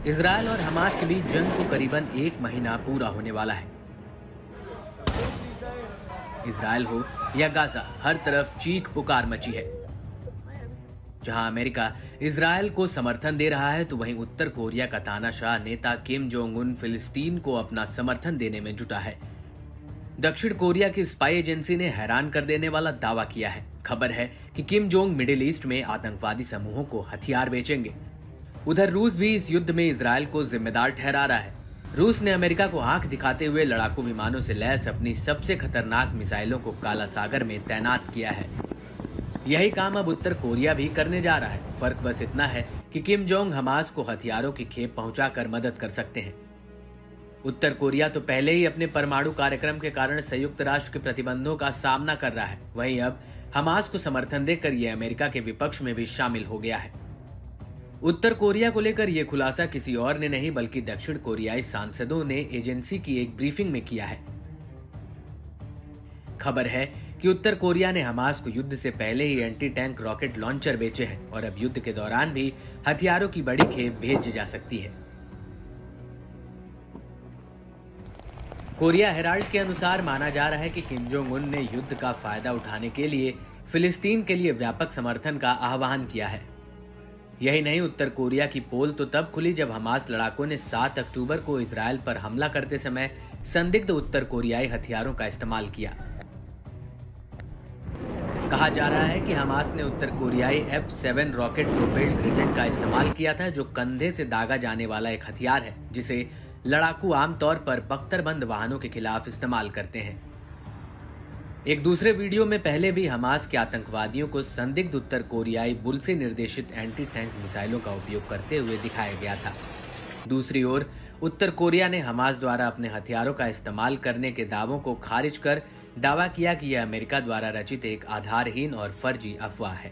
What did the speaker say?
Israel और Hamas के बीच जंग को करीबन 1 महीना पूरा होने वाला है। इजरायल हो या गाजा, हर तरफ चीख पुकार मची है। जहां अमेरिका इजरायल को समर्थन दे रहा है, तो वहीं उत्तर कोरिया का तानाशाह नेता किम जोंग उन फिलिस्तीन को अपना समर्थन देने में जुटा है। दक्षिण कोरिया की स्पाई एजेंसी ने हैरान कर देने वाला दावा किया है। खबर है कि किम जोंग मिडिल ईस्ट में आतंकवादी समूहों को हथियार बेचेंगे। उधर रूस भी इस युद्ध में इजरायल को जिम्मेदार ठहरा रहा है। रूस ने अमेरिका को आंख दिखाते हुए लड़ाकू विमानों से लैस अपनी सबसे खतरनाक मिसाइलों को काला सागर में तैनात किया है। यही काम अब उत्तर कोरिया भी करने जा रहा है। फर्क बस इतना है कि किम जोंग हमास को हथियारों की खेप पहुंचाकर मदद कर सकते हैं। उत्तर कोरिया तो पहले ही अपने परमाणु कार्यक्रम के कारण संयुक्त राष्ट्र के प्रतिबंधों का सामना कर रहा है। वहीं अब हमास को समर्थन देकर यह अमेरिका के विपक्ष में भी शामिल हो गया है। उत्तर कोरिया को लेकर यह खुलासा किसी और ने नहीं, बल्कि दक्षिण कोरियाई सांसदों ने एजेंसी की एक ब्रीफिंग में किया है। खबर है कि उत्तर कोरिया ने हमास को युद्ध से पहले ही एंटी टैंक रॉकेट लॉन्चर बेचे हैं और अब युद्ध के दौरान भी हथियारों की बड़ी खेप भेजी जा सकती है। कोरिया हेराल्ड के अनुसार माना जा रहा है कि किम जोंग उन ने युद्ध का फायदा उठाने के लिए फिलिस्तीन के लिए व्यापक समर्थन का आह्वान किया है। यही नहीं, उत्तर कोरिया की पोल तो तब खुली जब हमास लड़ाकों ने 7 अक्टूबर को इजरायल पर हमला करते समय संदिग्ध उत्तर कोरियाई हथियारों का इस्तेमाल किया। कहा जा रहा है कि हमास ने उत्तर कोरियाई F-7 रॉकेट प्रोपेल्ड ग्रेनेड का इस्तेमाल किया था, जो कंधे से दागा जाने वाला एक हथियार है जिसे लड़ाकू आमतौर पर बख्तरबंद वाहनों के खिलाफ इस्तेमाल करते हैं। एक दूसरे वीडियो में पहले भी हमास के आतंकवादियों को संदिग्ध उत्तर कोरियाई बुल से निर्देशित एंटी टैंक मिसाइलों का उपयोग करते हुए दिखाया गया था। दूसरी ओर उत्तर कोरिया ने हमास द्वारा अपने हथियारों का इस्तेमाल करने के दावों को खारिज कर दावा किया कि यह अमेरिका द्वारा रचित एक आधारहीन और फर्जी अफवाह है।